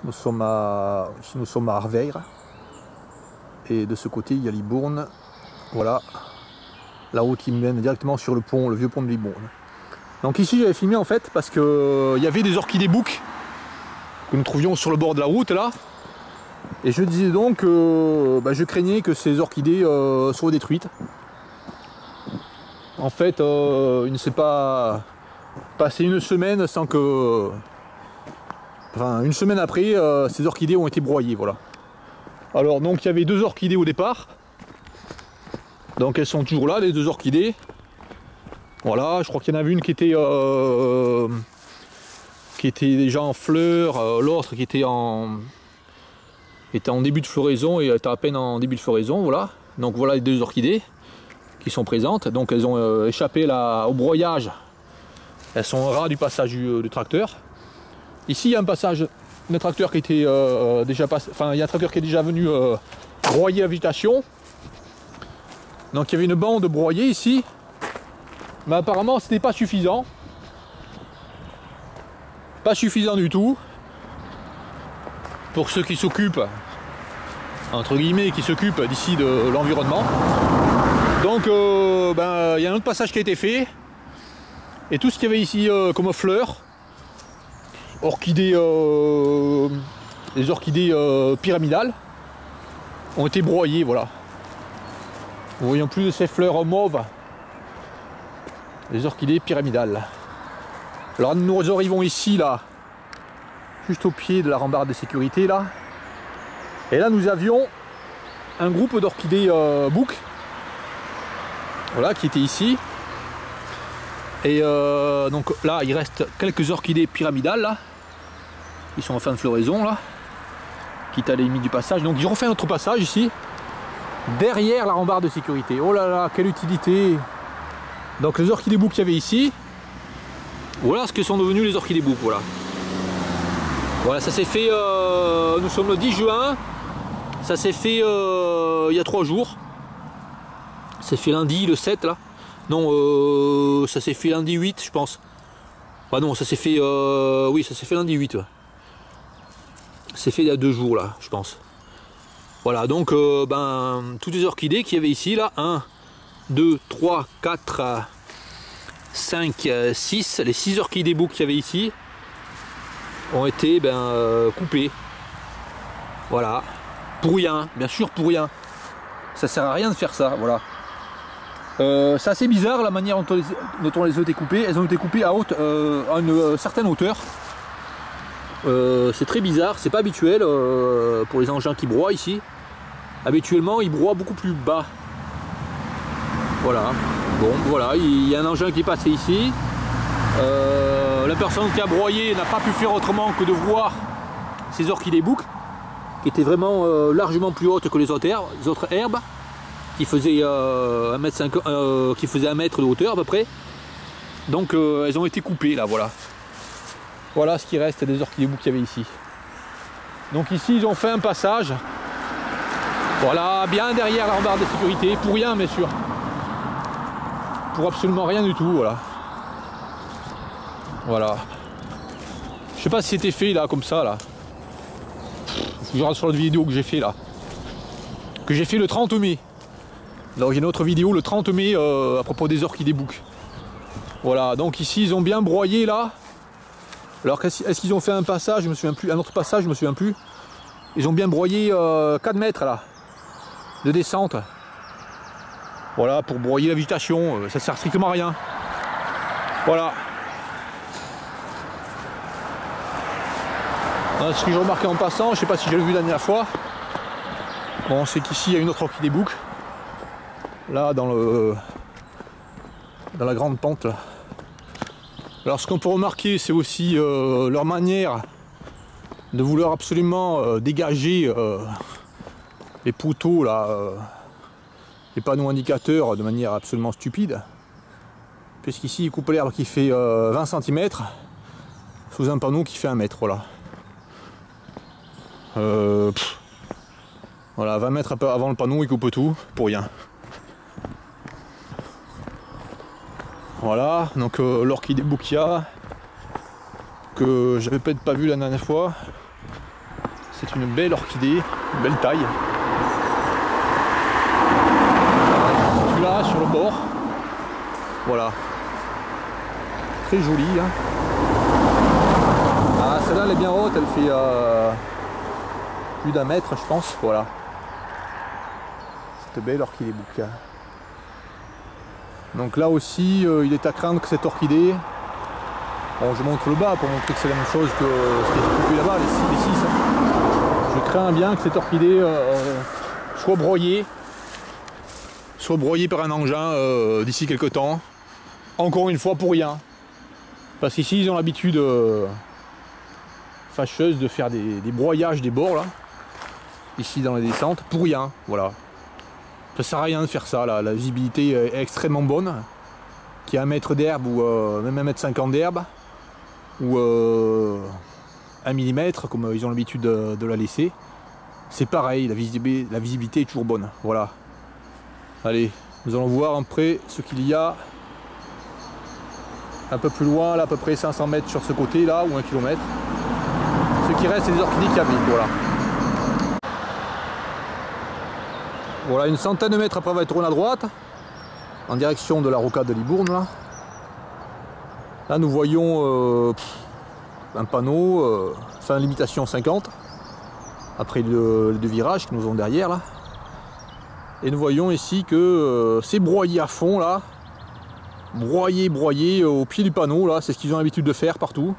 Nous sommes à Arveire. Et de ce côté, il y a Libourne. Voilà. La route qui mène directement sur le pont, le vieux pont de Libourne. Donc ici, j'avais filmé en fait parce que il y avait des orchidées bouc que nous trouvions sur le bord de la route là. Et je disais donc que je craignais que ces orchidées soient détruites. En fait, il ne s'est pas passé une semaine sans que... Enfin, une semaine après, ces orchidées ont été broyées, voilà. Alors, donc, il y avait deux orchidées au départ. Donc, elles sont toujours là, les deux orchidées. Voilà, je crois qu'il y en avait une qui était déjà en fleurs, l'autre qui était en début de floraison et était à peine en début de floraison, voilà. Donc, voilà les deux orchidées qui sont présentes. Donc, elles ont échappé au broyage. Elles sont rares du passage du tracteur. Ici, il y a un passage d'un tracteur qui était déjà passé. Enfin, il y a un tracteur qui est déjà venu broyer la végétation. Donc, il y avait une bande broyée ici. Mais apparemment, c'était pas suffisant. Pas suffisant du tout. Pour ceux qui s'occupent, entre guillemets, qui s'occupent d'ici de l'environnement. Donc, il y a un autre passage qui a été fait. Et tout ce qu'il y avait ici comme fleurs, orchidées, les orchidées pyramidales, ont été broyées, voilà. Nous voyons plus de ces fleurs mauves, les orchidées pyramidales. Alors nous arrivons ici, là, juste au pied de la rambarde de sécurité, là. Et là nous avions un groupe d'orchidées bouc, voilà, qui était ici. Et donc là, il reste quelques orchidées pyramidales, là. Ils sont en fin de floraison, là. Quitte à la limite du passage. Donc ils ont refait un autre passage ici, derrière la rambarde de sécurité. Oh là là, quelle utilité! Donc les orchidées bouc qu'il y avait ici, voilà ce que sont devenus les orchidées bouc, voilà. Voilà, ça s'est fait, nous sommes le 10 juin, ça s'est fait il y a 3 jours. C'est fait lundi, le 7, là. Non, ça s'est fait lundi 8, je pense. Ah non, ça s'est fait... oui, ça s'est fait lundi 8. Ouais. C'est fait il y a 2 jours, là, je pense. Voilà, donc, toutes les orchidées qu'il y avait ici, là, 1, 2, 3, 4, 5, 6, les 6 orchidées bouc qu'il y avait ici, ont été, coupées. Voilà. Pour rien, bien sûr, pour rien. Ça sert à rien de faire ça, voilà. C'est assez bizarre la manière dont on les a été coupées. Elles ont été coupées à une certaine hauteur. C'est très bizarre, c'est pas habituel pour les engins qui broient ici. Habituellement, ils broient beaucoup plus bas. Voilà. Bon, voilà, il y a un engin qui est passé ici. La personne qui a broyé n'a pas pu faire autrement que de voir ces orchidées bouc, qui étaient vraiment largement plus hautes que les autres herbes. Qui faisait 1 mètre de hauteur à peu près. Donc elles ont été coupées là, voilà. Voilà ce qui reste des orchidées bouc qu'il y avait ici. Donc ici ils ont fait un passage. Voilà, bien derrière la rambarde de sécurité, pour rien bien sûr. Pour absolument rien du tout, voilà. Voilà. Je sais pas si c'était fait là comme ça là. Je regarde sur la vidéo que j'ai fait là. Que j'ai fait le 30 mai. Donc il y a une autre vidéo le 30 mai à propos des orchidées bouc. Voilà, donc ici ils ont bien broyé là. Alors est-ce qu'ils ont fait un passage, je me souviens plus, un autre passage, je me souviens plus. Ils ont bien broyé 4 mètres là de descente. Voilà, pour broyer la végétation, ça sert strictement à rien. Voilà. Ce que j'ai remarqué en passant, je sais pas si j'ai vu la dernière fois. Bon, c'est qu'ici il y a une autre orchidée bouc. Là dans la grande pente là. Alors ce qu'on peut remarquer c'est aussi leur manière de vouloir absolument dégager les poteaux là, les panneaux indicateurs de manière absolument stupide, puisqu'ici ils coupent l'herbe qui fait 20 cm sous un panneau qui fait 1 mètre, voilà. Voilà, 20 mètres avant le panneau ils coupent tout pour rien. Voilà, donc l'orchidée bouc que j'avais peut-être pas vu la dernière fois. c'est une belle orchidée, une belle taille. Celui-là sur le bord. Voilà. Très jolie. Hein. Ah, celle-là elle est bien haute, elle fait plus d'1 mètre je pense. Voilà. Cette belle orchidée bouc. Donc là aussi il est à craindre que cette orchidée. Bon, je montre le bas pour montrer que c'est la même chose que ce qui est coupé là-bas, les 6. Je crains bien que cette orchidée soit broyée par un engin d'ici quelques temps. Encore une fois pour rien. Parce qu'ici ils ont l'habitude fâcheuse de faire des broyages des bords là. Ici dans la descente, pour rien, voilà. Ça sert à rien de faire ça là, la visibilité est extrêmement bonne. Qu'il y a 1 mètre d'herbe ou même 1,50 m d'herbe. Ou 1 mm comme ils ont l'habitude de la laisser. C'est pareil, la visibilité est toujours bonne, voilà. Allez, nous allons voir après ce qu'il y a un peu plus loin, là à peu près 500 mètres sur ce côté là, ou 1 km. Ce qui reste c'est des orchidées qui habitent, voilà. Voilà, une centaine de mètres après on va tourner à droite, en direction de la rocade de Libourne là. Là nous voyons un panneau, fin limitation 50, après les 2 virages que nous avons derrière là. Et nous voyons ici que c'est broyé à fond là, broyé au pied du panneau là, c'est ce qu'ils ont l'habitude de faire partout.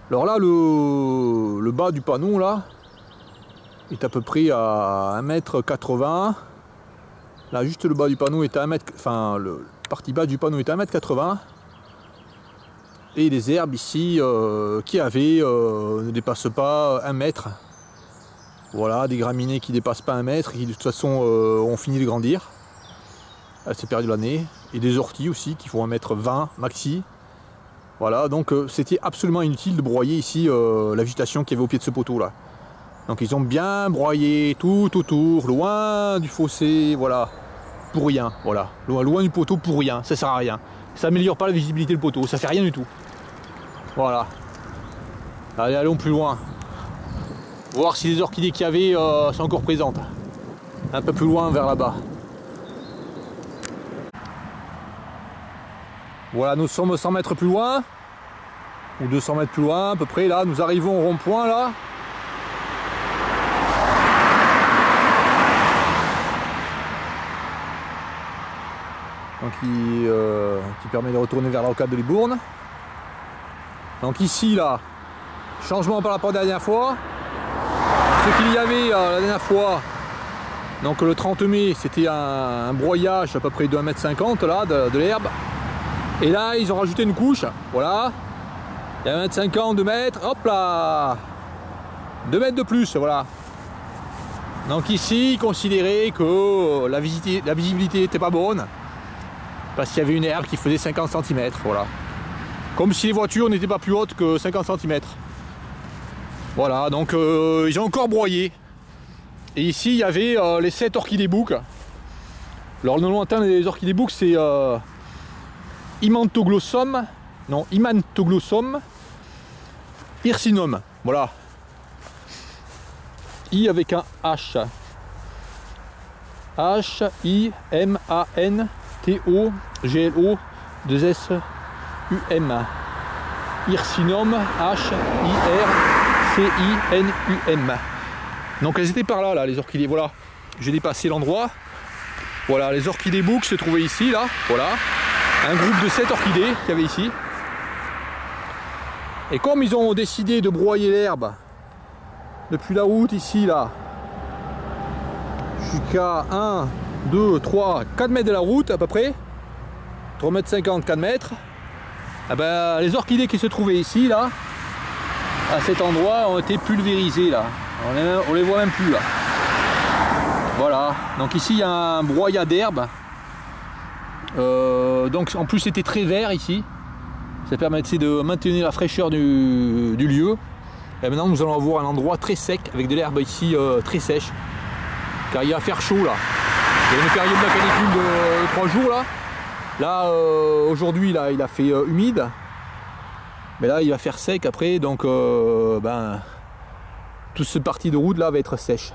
Alors là le bas du panneau là est à peu près à 1,80 m. Là juste le bas du panneau est à 1 mètre, enfin le partie basse du panneau est à 1,80 m. Et les herbes ici qui avaient ne dépassent pas 1 mètre. Voilà, des graminées qui ne dépassent pas 1 mètre, qui de toute façon ont fini de grandir à cette période de l'année. Et des orties aussi qui font 1,20 m maxi. Voilà, donc c'était absolument inutile de broyer ici la végétation qu'il y avait au pied de ce poteau là. Donc ils ont bien broyé tout autour, loin du fossé, voilà, pour rien, voilà, loin du poteau pour rien, ça sert à rien. Ça améliore pas la visibilité du poteau, ça fait rien du tout. Voilà. Allez, allons plus loin. Voir si les orchidées qu'il y avait sont encore présentes. Un peu plus loin vers là-bas. Voilà, nous sommes 100 mètres plus loin. Ou 200 mètres plus loin, à peu près. Là, nous arrivons au rond-point là. Donc qui permet de retourner vers la rocade de Libourne. Donc ici là, changement par rapport à la dernière fois. Ce qu'il y avait la dernière fois, donc le 30 mai, c'était un broyage à peu près de 1,50 m là, de l'herbe. Et là ils ont rajouté une couche, voilà. Il y a 1,50 m, 2 mètres, hop là, 2 mètres de plus, voilà. Donc ici, considérer que la visibilité n'était pas bonne, parce qu'il y avait une herbe qui faisait 50 cm, voilà. Comme si les voitures n'étaient pas plus hautes que 50 cm. Voilà, donc ils ont encore broyé. Et ici, il y avait les 7 orchidées bouc. Alors le lointain des orchidées bouc, c'est Imantoglossum, non, Imantoglossum hirsinum, voilà. I avec un H. H-I-M-A-N-T-O-G-L-O-2-S-U-M. Hirsinum, H-I-R-C-I-N-U-M. Donc elles étaient par là, les orchidées, voilà. J'ai dépassé l'endroit. Voilà, les orchidées bouc se trouvaient ici, là, voilà. Un groupe de 7 orchidées qu'il y avait ici. Et comme ils ont décidé de broyer l'herbe depuis la route ici, là, jusqu'à 1, 2, 3, 4 mètres de la route à peu près, 3,50 m, 4 mètres, eh ben, les orchidées qui se trouvaient ici, là, à cet endroit, ont été pulvérisées, là. On les voit même plus, là. Voilà, donc ici il y a un broyat d'herbe. Donc en plus c'était très vert ici. Ça permettait de maintenir la fraîcheur du lieu. Et maintenant nous allons avoir un endroit très sec avec de l'herbe ici très sèche. Car il va faire chaud là. Il y a une période de la canicule de 3 jours là. Là aujourd'hui là il a fait humide. Mais là il va faire sec après, donc toute cette partie de route là va être sèche.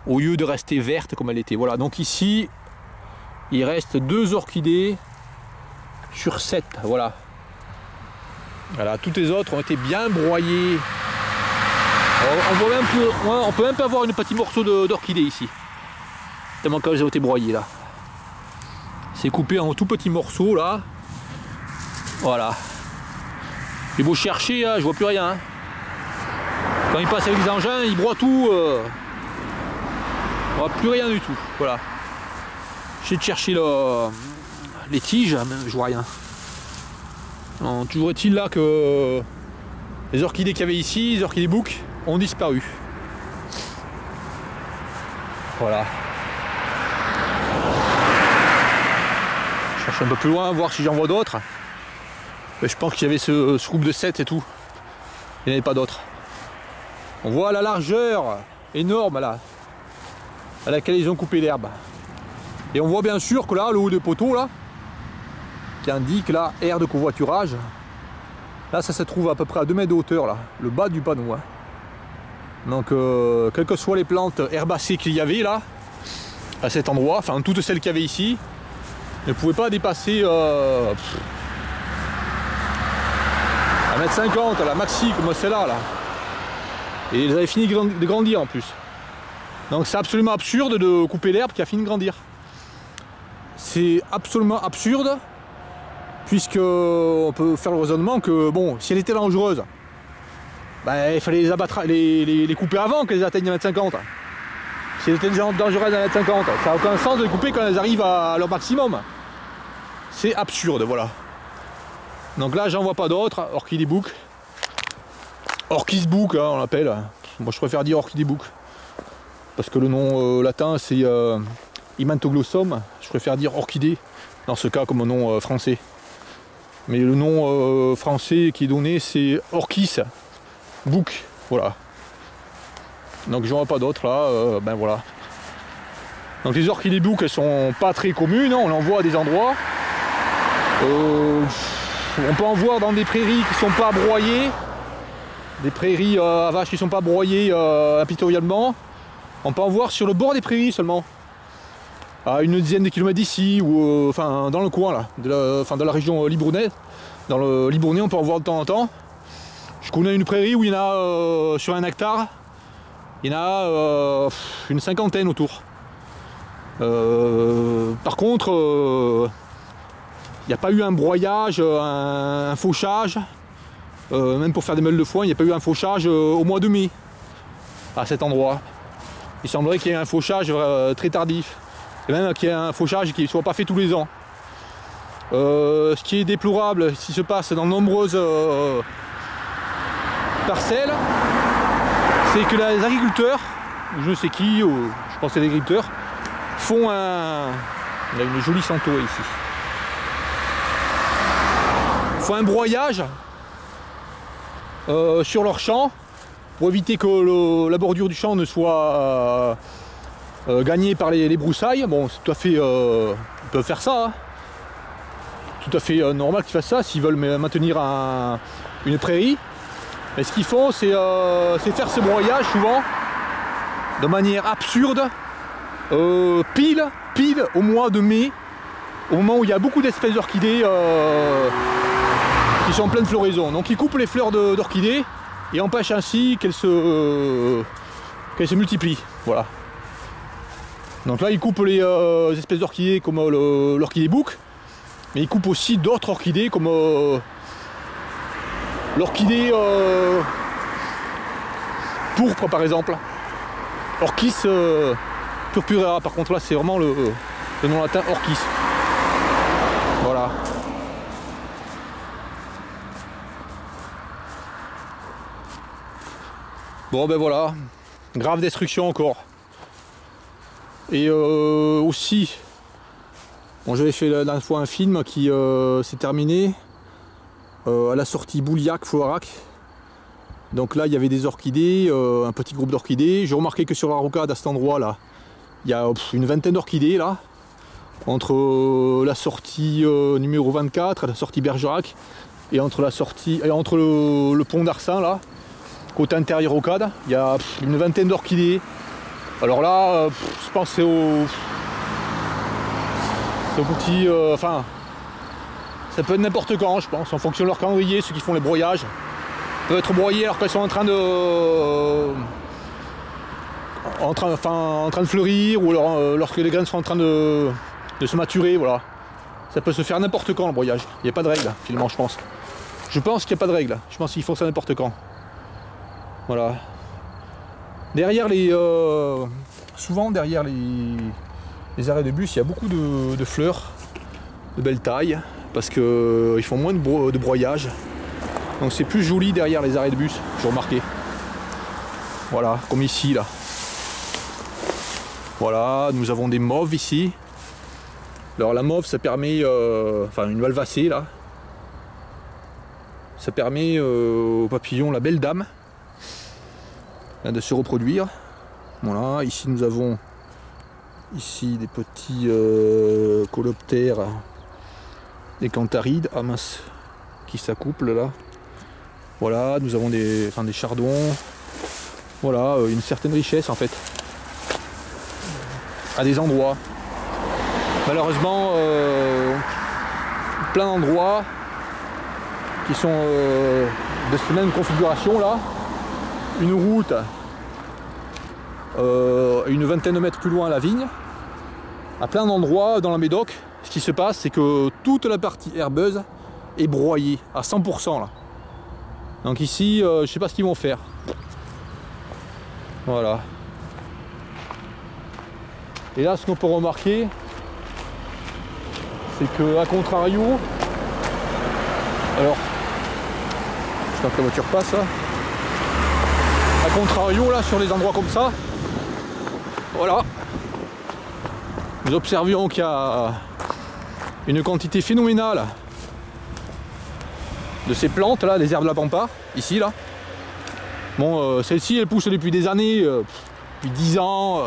Au lieu de rester verte comme elle était. Voilà, donc ici, il reste 2 orchidées sur 7. Voilà. Voilà, toutes les autres ont été bien broyées. On peut même pas avoir un petit morceau d'orchidée ici. Tellement qu'elles ont été broyées là. C'est coupé en tout petits morceaux là. Voilà. J'ai beau chercher, hein, je vois plus rien. Hein. Quand il passe avec les engins, il broie tout. On voit plus rien du tout. Voilà. J'ai de chercher les tiges, mais je vois rien. Non, toujours est-il là que les orchidées qu'il y avait ici, les orchidées bouc, ont disparu. Voilà. Je cherche un peu plus loin, voir si j'en vois d'autres. Mais je pense qu'il y avait ce groupe de 7 et tout. Il n'y en avait pas d'autres. On voit la largeur énorme là, à laquelle ils ont coupé l'herbe. Et on voit bien sûr que là, le haut des poteaux là, qui indique là, aire de covoiturage, là ça se trouve à peu près à 2 mètres de hauteur là, le bas du panneau. Hein. Donc quelles que soient les plantes herbacées qu'il y avait là, à cet endroit, enfin toutes celles qu'il y avait ici, ne pouvaient pas dépasser 1,50 m, la maxi comme celle-là là. Et ils avaient fini de grandir en plus. Donc c'est absolument absurde de couper l'herbe qui a fini de grandir. C'est absolument absurde, puisque on peut faire le raisonnement que bon, si elle était dangereuse, ben, il fallait les abattre, les couper avant qu'elles atteignent 1,50 m. Si elles étaient dangereuses à 1,50 m, ça n'a aucun sens de les couper quand elles arrivent à leur maximum. C'est absurde, voilà. Donc là, j'en vois pas d'autres, orchidée bouc. Orchis bouc, hein, on l'appelle. Moi, je préfère dire orchidée bouc. Parce que le nom latin, c'est Himantoglossum. Je préfère dire orchidée, dans ce cas, comme nom français. Mais le nom français qui est donné, c'est Orchis bouc. Voilà. Donc, j'en vois pas d'autres, là. Ben voilà. Donc, les orchidées bouc, elles sont pas très communes. Hein, on en voit à des endroits. On peut en voir dans des prairies qui sont pas broyées. Des prairies à vaches qui ne sont pas broyées impitoyablement. On peut en voir sur le bord des prairies seulement. À une dizaine de kilomètres d'ici, ou enfin dans le coin là, dans la région Libournais. Dans le Libournais, on peut en voir de temps en temps. Je connais une prairie où il y en a sur 1 hectare, il y en a une 50aine autour. Par contre, il n'y a pas eu un broyage, un fauchage. Même pour faire des meules de foin, il n'y a pas eu un fauchage au mois de mai à cet endroit. Il semblerait qu'il y ait un fauchage très tardif. Et même qu'il y ait un fauchage qui ne soit pas fait tous les ans. Ce qui est déplorable, ce qui se passe dans de nombreuses parcelles, c'est que les agriculteurs, je ne sais qui, je pense que c'est les agriculteurs, font un... On a une jolie centaure ici. Font un broyage sur leur champ pour éviter que la bordure du champ ne soit gagnée par les broussailles. Bon, c'est tout à fait, ils peuvent faire ça, hein. Tout à fait normal qu'ils fassent ça s'ils veulent maintenir une prairie. Mais ce qu'ils font, c'est faire ce broyage souvent de manière absurde, pile au mois de mai, au moment où il y a beaucoup d'espèces d'orchidées qui sont en pleine floraison. Donc ils coupent les fleurs d'orchidées et empêchent ainsi qu'elles se multiplient. Voilà. Donc là ils coupent les espèces d'orchidées comme l'orchidée bouc, mais ils coupent aussi d'autres orchidées comme l'orchidée pourpre par exemple. Orchis purpurea, par contre là c'est vraiment le nom latin orchis. Voilà. Bon ben voilà, grave destruction encore. Et aussi, bon, j'avais fait la dernière fois un film qui s'est terminé à la sortie Bouliac-Floirac. Donc là il y avait des orchidées, un petit groupe d'orchidées. J'ai remarqué que sur la rocade à cet endroit là, il y a une vingtaine d'orchidées là. Entre la sortie numéro 24, la sortie Bergerac, et entre la sortie et entre le pont d'Arsin là. côté intérieur rocade, il y a une vingtaine d'orchidées. Alors là, je pense que c'est au petit... enfin, ça peut être n'importe quand, je pense, en fonction de leur calendrier, ceux qui font les broyages. Peuvent être broyés alors qu'elles sont en train de... en train de fleurir, ou alors, lorsque les graines sont en train de se maturer, voilà. Ça peut se faire n'importe quand le broyage. Il n'y a pas de règle, finalement, je pense. Je pense qu'il n'y a pas de règle. Je pense qu'il faut ça n'importe quand. Voilà. Derrière les... souvent derrière les arrêts de bus, il y a beaucoup de fleurs de belle taille, parce qu'ils font moins de broyage. Donc c'est plus joli derrière les arrêts de bus, j'ai remarqué. Voilà, comme ici là. Voilà, nous avons des mauves ici. Alors la mauve, ça permet, enfin une valvacée là, ça permet aux papillons, la belle dame, de se reproduire. Voilà, ici nous avons ici des petits coloptères, des cantharides, ah mince, qui s'accouplent là. Voilà, nous avons des chardons. Voilà, une certaine richesse en fait, à des endroits. Malheureusement, plein d'endroits qui sont de cette même configuration là. Une route, une vingtaine de mètres plus loin à la vigne. À plein d'endroits dans la Médoc, ce qui se passe, c'est que toute la partie herbeuse est broyée à 100% là. Donc ici, je sais pas ce qu'ils vont faire. Voilà. Et là, ce qu'on peut remarquer, c'est que, à contrario, alors, j'espère que la voiture passe là. A contrario, là, sur les endroits comme ça, voilà, nous observions qu'il y a une quantité phénoménale de ces plantes là, les herbes de la pampa, ici là. Bon, celles-ci, elles poussent depuis des années, depuis 10 ans.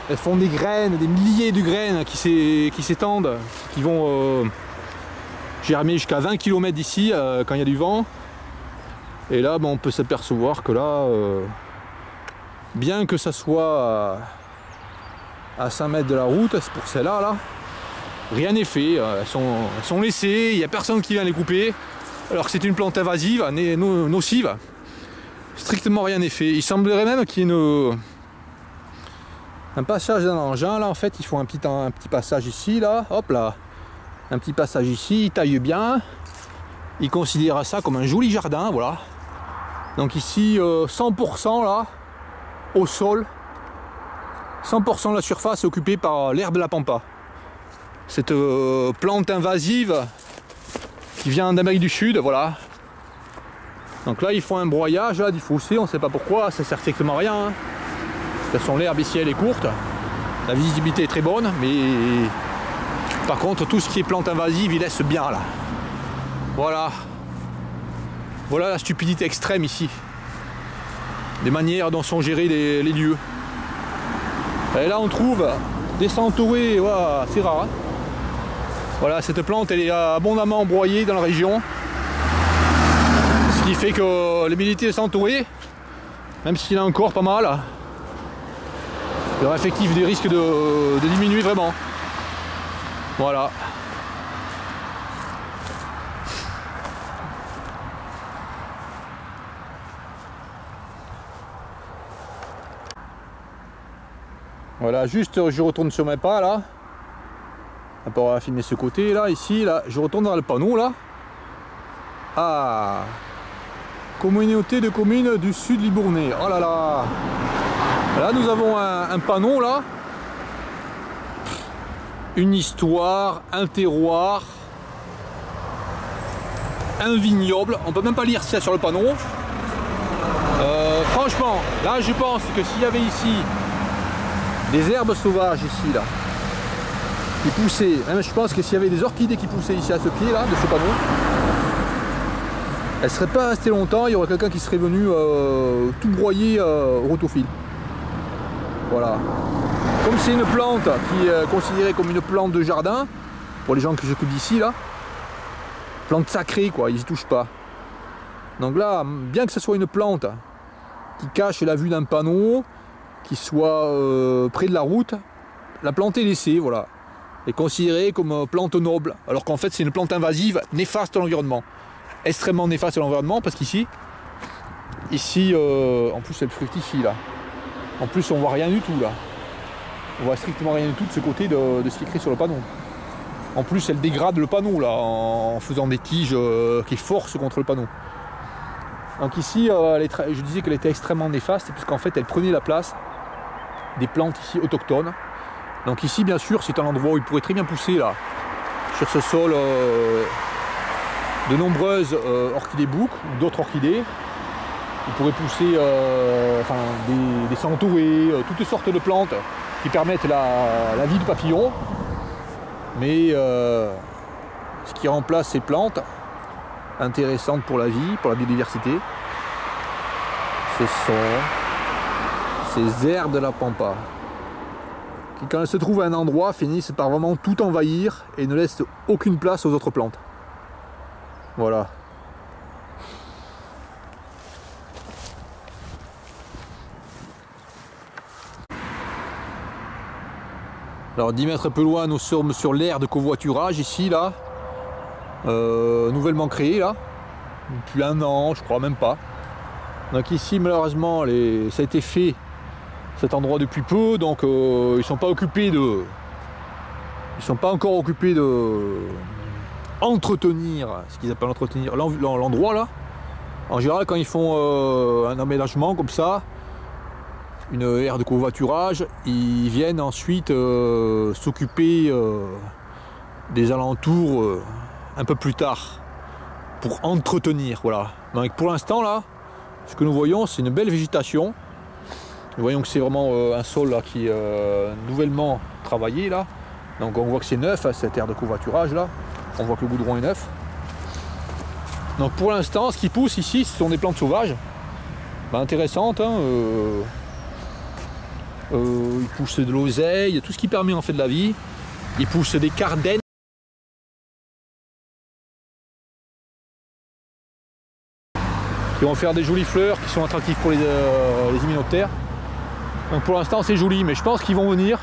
Elles font des graines, des milliers de graines qui s'étendent, qui vont germer jusqu'à 20 km d'ici quand il y a du vent. Et là, on peut s'apercevoir que là, bien que ça soit à 5 mètres de la route, c'est pour celles-là, là, rien n'est fait. Elles sont laissées, il n'y a personne qui vient les couper. Alors que c'est une plante invasive, nocive. Strictement rien n'est fait. Il semblerait même qu'il y ait un passage d'un engin. Là, en fait, ils font un petit passage ici, là. Hop là. Un petit passage ici, ils taillent bien. Ils considèrent ça comme un joli jardin, voilà. Donc ici, 100% là, au sol, 100% de la surface est occupée par l'herbe de la pampa. Cette plante invasive qui vient d'Amérique du Sud, voilà. Donc là, ils font un broyage là, du fossé, on ne sait pas pourquoi, ça sert strictement à rien. Hein. De toute façon, l'herbe ici, elle est courte, la visibilité est très bonne, mais par contre, tout ce qui est plante invasive, il laisse bien là. Voilà. Voilà la stupidité extrême ici. Des manières dont sont gérés les lieux. Et là, on trouve des centaurées, voilà, c'est rare. Hein. Voilà, cette plante, elle est abondamment broyée dans la région. Ce qui fait que l'humidité de centaurée, même s'il y en a encore pas mal, leur effectif des risques de diminuer vraiment. Voilà. Voilà, juste je retourne sur mes pas là. Après on va filmer ce côté là, ici, là, je retourne dans le panneau là. Ah, communauté de communes du sud Libournais. Oh là là. Là nous avons un panneau là. Une histoire, un terroir, un vignoble. On peut même pas lire ça sur le panneau. Franchement, là je pense que s'il y avait ici des herbes sauvages ici là, qui poussaient, même je pense que s'il y avait des orchidées qui poussaient ici à ce pied là, de ce panneau, elles ne seraient pas restées longtemps, il y aurait quelqu'un qui serait venu tout broyer au rotophile. Voilà. Comme c'est une plante qui est considérée comme une plante de jardin, pour les gens qui s'occupent d'ici là, plante sacrée quoi, ils y touchent pas. Donc là, bien que ce soit une plante qui cache la vue d'un panneau, qui soit près de la route, la plante est laissée, voilà, est considérée comme plante noble, alors qu'en fait c'est une plante invasive, néfaste à l'environnement, extrêmement néfaste à l'environnement, parce qu'ici, en plus elle fructifie là, en plus on voit rien du tout là, on voit strictement rien du tout de ce côté de ce qui est écrit sur le panneau. En plus elle dégrade le panneau là, en faisant des tiges qui forcent contre le panneau. Donc ici, je disais qu'elle était extrêmement néfaste, puisqu'en fait elle prenait la place des plantes ici autochtones. Donc ici bien sûr c'est un endroit où il pourrait très bien pousser là, sur ce sol, de nombreuses orchidées bouc ou d'autres orchidées. Il pourrait pousser des centaurées, toutes sortes de plantes qui permettent la vie du papillon. Mais ce qui remplace ces plantes intéressantes pour la vie, pour la biodiversité, ce sont ces herbes de la pampa, qui quand elles se trouvent à un endroit finissent par vraiment tout envahir et ne laissent aucune place aux autres plantes. Voilà. Alors 10 mètres plus loin, nous sommes sur l'aire de covoiturage ici, là, nouvellement créée là, depuis 1 an, je crois même pas. Donc ici malheureusement ça a été fait, cet endroit, depuis peu, donc ils sont pas encore occupés de entretenir, ce qu'ils appellent entretenir l'endroit là. En général quand ils font un aménagement comme ça, une aire de covoiturage, ils viennent ensuite s'occuper des alentours un peu plus tard pour entretenir, voilà. Donc pour l'instant là, ce que nous voyons c'est une belle végétation. Nous voyons que c'est vraiment un sol là qui est nouvellement travaillé là. Donc on voit que c'est neuf, hein, cette aire de covoiturage là. On voit que le goudron est neuf. Donc pour l'instant ce qui pousse ici ce sont des plantes sauvages, intéressantes, hein, il pousse de l'oseille, tout ce qui permet en fait de la vie. Il pousse des cardennes qui vont faire des jolies fleurs qui sont attractives pour les hyménoptères. Donc pour l'instant c'est joli, mais je pense qu'ils vont venir.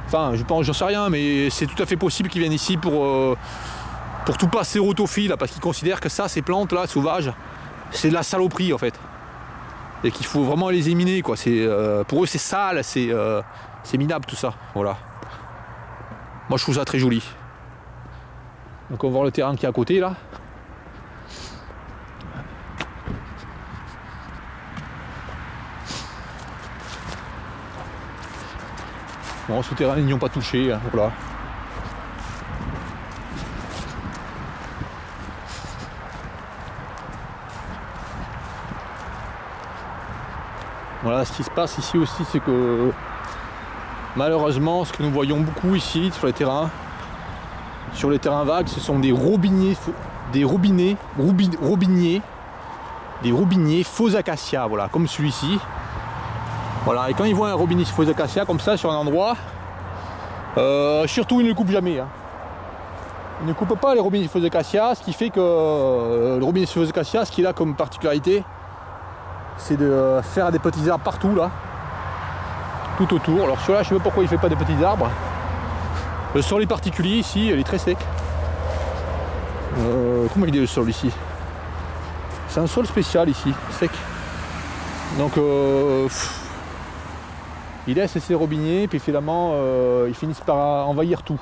Enfin je pense, j'en sais rien, mais c'est tout à fait possible qu'ils viennent ici pour tout passer au autophiles, parce qu'ils considèrent que ça, ces plantes là sauvages, c'est de la saloperie en fait. Et qu'il faut vraiment les éliminer, quoi. Pour eux c'est sale, c'est minable tout ça. Voilà. Moi je trouve ça très joli. Donc on va voir le terrain qui est à côté là. Bon, ce terrain ils n'y ont pas touché, hein, voilà. Voilà, ce qui se passe ici aussi, c'est que malheureusement, ce que nous voyons beaucoup ici sur les terrains vagues, ce sont des robiniers faux acacias, voilà, comme celui-ci. Voilà, et quand ils voient un robinier faux acacia comme ça sur un endroit, surtout ils ne le coupent jamais. Hein. Ils ne coupent pas les robiniers faux acacia, ce qui fait que le robinier faux acacia, ce qu'il a comme particularité, c'est de faire des petits arbres partout là, tout autour. Alors celui-là, je sais pas pourquoi il fait pas des petits arbres. Le sol est particulier ici, il est très sec. Comment il est le sol ici? C'est un sol spécial ici, sec. Donc il laisse ses robiniers, puis finalement ils finissent par envahir tout,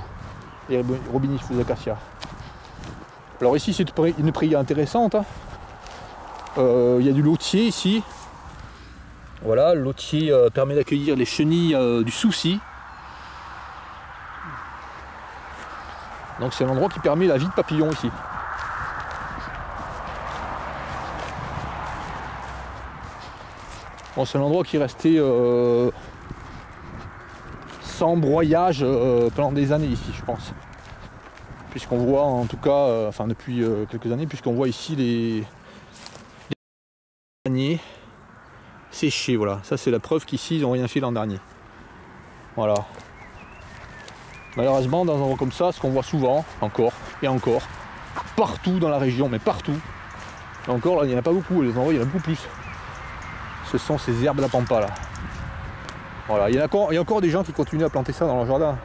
les robiniers faux acacia. Alors ici c'est une prairie intéressante. Hein. Il y a du lotier ici. Voilà, le lotier permet d'accueillir les chenilles du souci. Donc c'est un endroit qui permet la vie de papillons ici. Bon, c'est un endroit qui est resté sans broyage pendant des années ici, je pense. Puisqu'on voit en tout cas, enfin depuis quelques années, puisqu'on voit ici les derniers séchés, voilà. Ça c'est la preuve qu'ici ils n'ont rien fait l'an dernier. Voilà. Malheureusement dans un endroit comme ça, ce qu'on voit souvent, encore et encore, partout dans la région, mais partout, Encore là, il n'y en a pas beaucoup, les endroits il y en a beaucoup plus. Ce sont ces herbes de la pampa là. Voilà, il y a encore des gens qui continuent à planter ça dans leur jardin.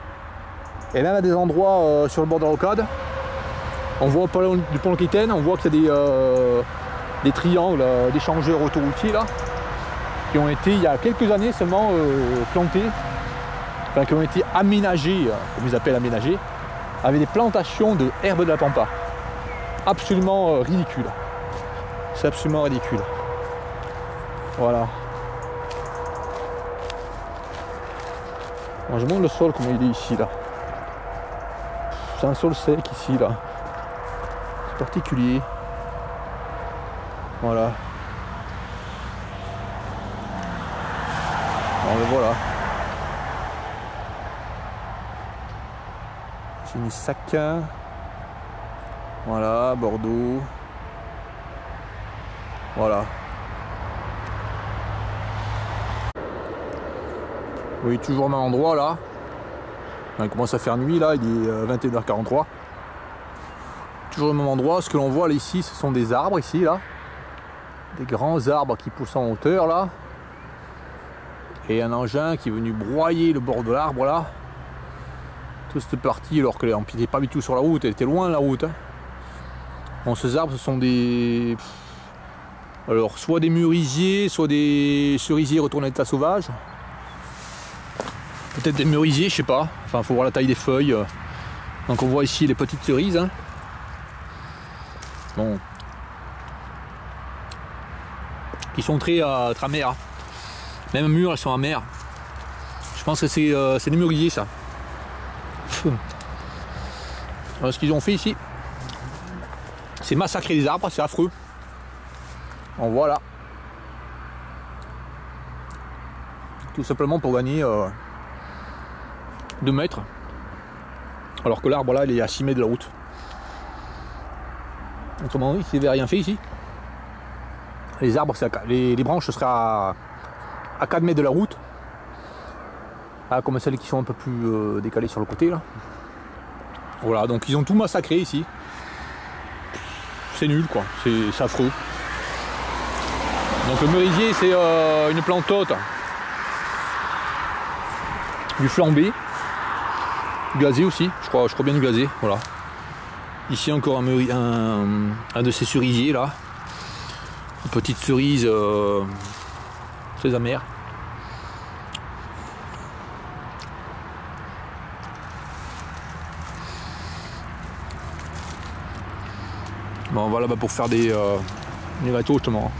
Et même à des endroits sur le bord de la rocade, on voit pas loin du pont Aquitaine, on voit qu'il y a des triangles d'échangeurs autoroutiers là, qui ont été il y a quelques années seulement plantés, enfin qui ont été aménagés, comme ils appellent aménagés, avec des plantations de herbes de la pampa. Absolument ridicule. C'est absolument ridicule. Voilà. Moi, je montre le sol comme il est ici là. C'est un sol sec ici là. C'est particulier. Voilà. Bon, ben voilà. J'ai mis sac. Voilà, Bordeaux. Voilà. Oui, toujours au même endroit là. Il commence à faire nuit là, il est 21h43. Toujours au même endroit. Ce que l'on voit là ici, ce sont des arbres ici là. Des grands arbres qui poussent en hauteur là. Et un engin qui est venu broyer le bord de l'arbre là. Toute cette partie alors qu'elle n'empiétait pas du tout sur la route, elle était loin de la route. Hein. Bon, ces arbres ce sont des... Alors soit des mûrisiers, soit des cerisiers retournés d'état sauvage. Peut-être des merisiers, je sais pas. Enfin, il faut voir la taille des feuilles. Donc on voit ici les petites cerises. Hein. Bon. Qui sont très amères. Même mûres, elles sont amères. Je pense que c'est des merisiers, ça. Alors, ce qu'ils ont fait ici, c'est massacrer les arbres, c'est affreux. En voilà. Tout simplement pour gagner 2 mètres, alors que l'arbre là il est à 6 mètres de la route. Autrement dit, s'il n'y avait rien fait ici, les arbres, les branches seraient à 4 mètres de la route, comme celles qui sont un peu plus décalées sur le côté là. Voilà, donc ils ont tout massacré ici. C'est nul quoi, c'est affreux. Donc le merisier c'est une plante haute du flambé. Gazé aussi, je crois bien du gazé, voilà. Ici encore un de ces cerisiers là. Une petite cerise très amère. Bon voilà pour faire des gâteaux justement.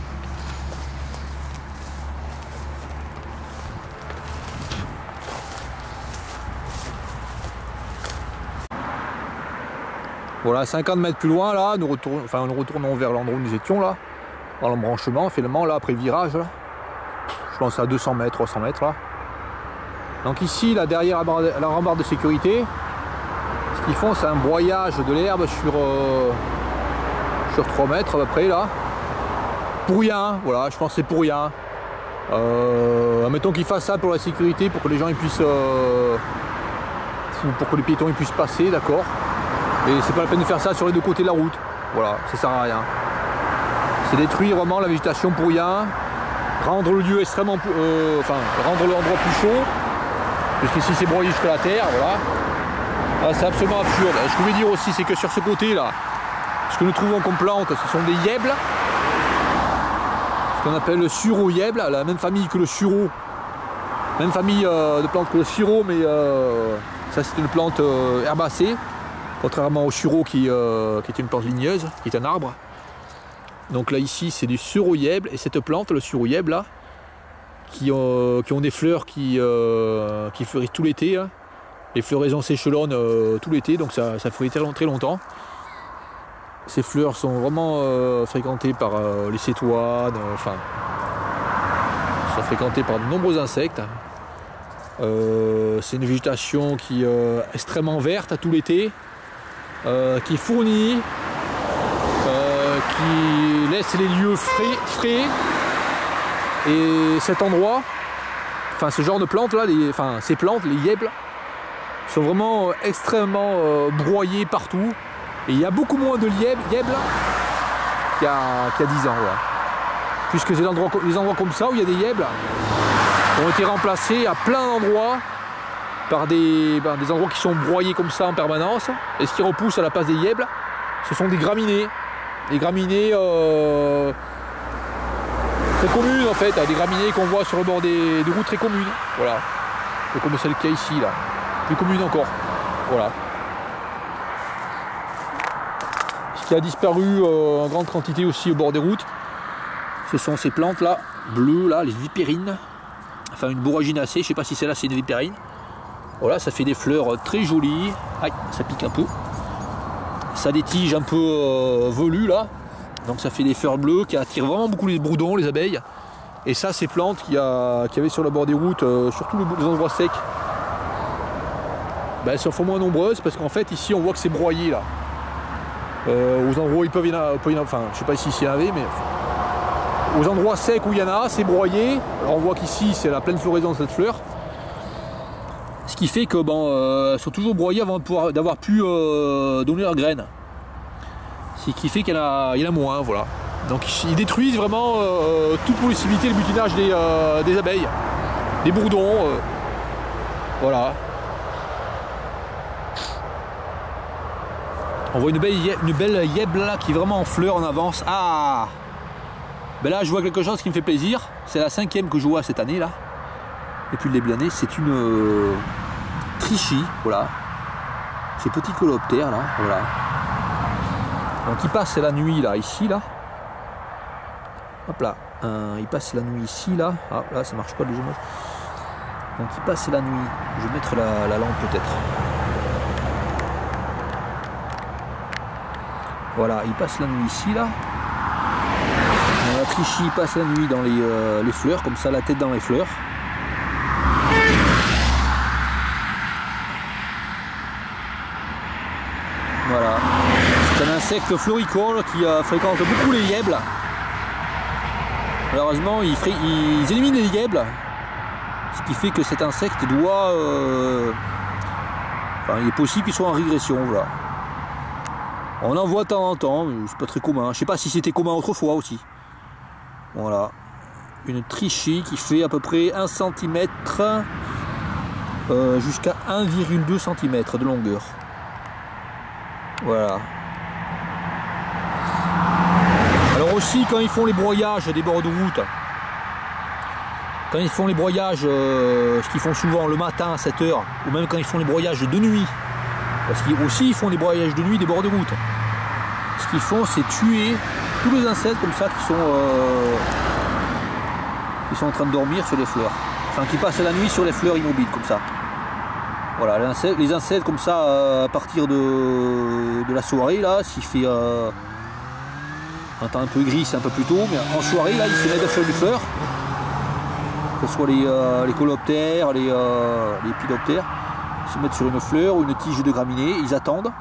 Voilà, 50 mètres plus loin, là, nous retournons vers l'endroit où nous étions, là, dans l'embranchement, finalement, là, après le virage, là. Je pense à 200 mètres, 300 mètres, là. Donc ici, là, derrière la rambarde de sécurité, ce qu'ils font, c'est un broyage de l'herbe sur 3 mètres, à peu près, là. Pour rien, voilà, je pense que c'est pour rien. Admettons qu'ils fassent ça pour la sécurité, pour que les gens ils puissent... pour que les piétons ils puissent passer, d'accord. Et c'est pas la peine de faire ça sur les 2 côtés de la route. Voilà, ça sert à rien. C'est détruire vraiment la végétation pour rien. Rendre le lieu extrêmement... rendre l'endroit plus chaud. Puisqu'ici c'est broyé jusqu'à la terre, voilà. Ah, c'est absolument absurde. Ce que je voulais dire aussi, c'est que sur ce côté là, ce que nous trouvons comme plante, ce sont des yèbles. Ce qu'on appelle le sureau-yèble, la même famille que le sureau. Même famille de plantes que le sureau, mais ça c'est une plante herbacée. Contrairement au sureau qui est une plante ligneuse, qui est un arbre. Donc là ici c'est du sureau-yèble, et cette plante, le sureau-yèble là, qui ont des fleurs qui fleurissent tout l'été. Hein. Les floraisons s'échelonnent tout l'été, donc ça fleurit très longtemps. Ces fleurs sont vraiment fréquentées par les cétoines, sont fréquentées par de nombreux insectes. C'est une végétation qui est extrêmement verte à tout l'été. Qui fournit, qui laisse les lieux frais, et cet endroit, enfin ce genre de plantes là, ces plantes, les yèbles, sont vraiment extrêmement broyées partout, et il y a beaucoup moins de yèbles qu'il y a 10 ans. Voilà. Puisque les endroits comme ça où il y a des yèbles ont été remplacés à plein d'endroits par des endroits qui sont broyés comme ça en permanence. Et ce qui repousse à la place des yèbles, ce sont des graminées. Des graminées très communes en fait, des graminées qu'on voit sur le bord des routes très communes. Voilà. Comme celle qu'il y a ici là. Plus commune encore. Voilà. Ce qui a disparu en grande quantité aussi au bord des routes, ce sont ces plantes là, bleues là, les vipérines. Enfin une boraginacée, je ne sais pas si celle-là c'est une vipérine. Voilà, ça fait des fleurs très jolies. Aïe, ça pique un peu. Ça a des tiges un peu velues là. Donc ça fait des fleurs bleues qui attirent vraiment beaucoup les bourdons, les abeilles. Et ça, ces plantes qu'il y avait sur le bord des routes, surtout les endroits secs, ben, elles sont moins nombreuses parce qu'en fait ici on voit que c'est broyé là. Aux endroits où il peut y en avoir, enfin je sais pas ici s'il y en avait, mais aux endroits secs où il y en a, c'est broyé. Alors on voit qu'ici c'est la pleine floraison de cette fleur. Ce qui fait que elles sont toujours broyées avant d'avoir pu donner leurs graines. Ce qui fait qu'il y en a moins, voilà. Donc ils détruisent vraiment toute possibilité de butinage des abeilles, des bourdons, voilà. On voit une belle yèble là qui est vraiment en fleurs en avance. Ah, ben là je vois quelque chose qui me fait plaisir. C'est la 5e que je vois cette année là. Depuis le début de l'année, c'est une trichie, voilà. Ces petits coléoptères là, voilà. Donc il passe la nuit là, ici là. Hop là, il passe la nuit ici là. Ah là ça marche pas le jeu. Donc il passe la nuit. Je vais mettre la lampe peut-être. Voilà, il passe la nuit ici là. La trichie passe la nuit dans les fleurs, comme ça la tête dans les fleurs. Voilà. C'est un insecte floricole qui fréquente beaucoup les yèbles. Malheureusement, ils éliminent les yèbles. Ce qui fait que cet insecte doit... Enfin, il est possible qu'il soit en régression, voilà. On en voit de temps en temps, mais c'est pas très commun. Je ne sais pas si c'était commun autrefois aussi. Voilà. Une trichie qui fait à peu près 1 cm jusqu'à 1,2 cm de longueur. Voilà. Alors aussi quand ils font les broyages des bords de route, quand ils font les broyages, ce qu'ils font souvent le matin à 7 h, ou même quand ils font les broyages de nuit, parce qu'ils aussi ils font des broyages de nuit des bords de route. Ce qu'ils font, c'est tuer tous les insectes comme ça qui sont en train de dormir sur les fleurs. Enfin, qui passent la nuit sur les fleurs immobiles comme ça. Voilà, les insectes comme ça à partir de la soirée là, s'il fait un temps un peu gris, c'est un peu plus tôt, mais en soirée là, ils se mettent sur les fleurs. Que ce soit les coléoptères, les épidoptères, ils se mettent sur une fleur ou une tige de graminée, ils attendent.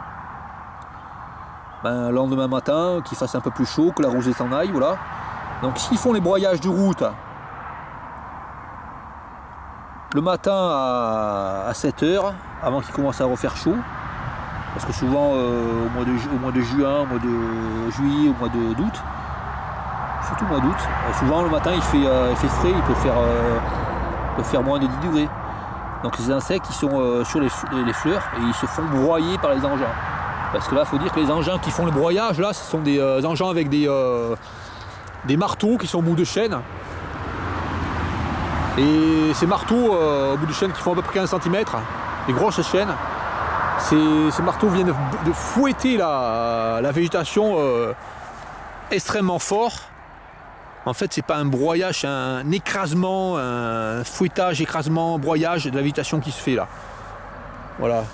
Le lendemain matin, qu'il fasse un peu plus chaud, que la rosée s'en aille, voilà. Donc s'ils font les broyages de route le matin à 7 h, avant qu'il commence à refaire chaud, parce que souvent au mois de juin, au mois de juillet, au mois d'août, surtout au mois d'août, souvent le matin il fait frais, il peut faire moins de 10 degrés. Donc les insectes ils sont sur les fleurs et ils se font broyer par les engins. Parce que là il faut dire que les engins qui font le broyage là, ce sont des engins avec des marteaux qui sont au bout de chaîne. Et ces marteaux au bout de chaîne qui font à peu près 15 cm, des grosses chaînes, ces marteaux viennent de fouetter la végétation extrêmement fort. En fait, c'est pas un broyage, c'est un écrasement, un fouettage, écrasement, broyage de la végétation qui se fait là. Voilà.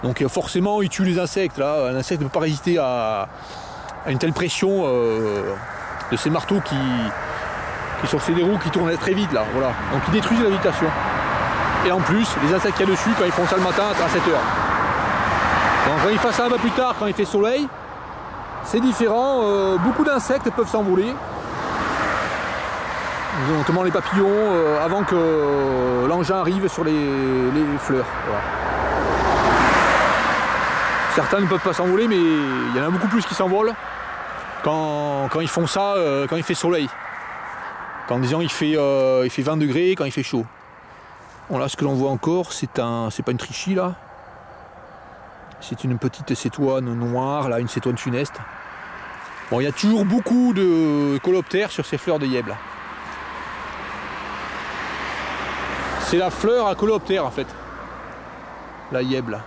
Donc forcément, ils tuent les insectes là. Un insecte ne peut pas résister à une telle pression de ces marteaux qui sont sur des roues qui tournent très vite là. Voilà. Donc ils détruisent la végétation. Et en plus, les insectes qu'il y a dessus, quand ils font ça le matin à 7 h. Donc quand ils font ça un peu plus tard, quand il fait soleil, c'est différent. Beaucoup d'insectes peuvent s'envoler. Notamment les papillons, avant que l'engin arrive sur les fleurs. Voilà. Certains ne peuvent pas s'envoler, mais il y en a beaucoup plus qui s'envolent. quand ils font ça, quand il fait soleil. Quand disons il fait 20 degrés, quand il fait chaud. Bon là ce que l'on voit encore, c'est pas une trichie là. C'est une petite cétoine noire, là, une cétoine funeste. Bon, il y a toujours beaucoup de coloptères sur ces fleurs de yèble. C'est la fleur à coloptère en fait, la yèble.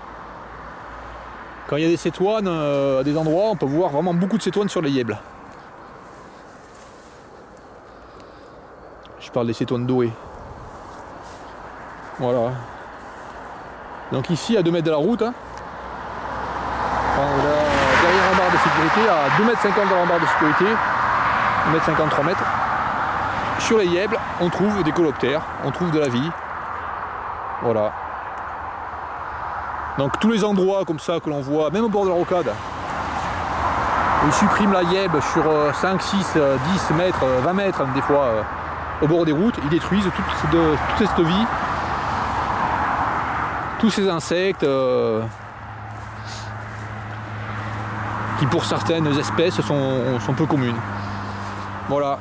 Quand il y a des cétoines à des endroits, on peut voir vraiment beaucoup de cétoines sur les yèbles. Je parle des cétoines dorées. Voilà. Donc ici, à 2 mètres de la route, hein, derrière la barre de sécurité, à 2,50 m de la barre de sécurité, 1,50 m, 3 mètres, sur les yèbles, on trouve des coloptères, on trouve de la vie. Voilà. Donc tous les endroits comme ça que l'on voit, même au bord de la rocade, où ils suppriment la yèble sur 5, 6, 10 mètres, 20 mètres des fois, au bord des routes, ils détruisent toute cette vie, tous ces insectes qui pour certaines espèces sont peu communes. Voilà.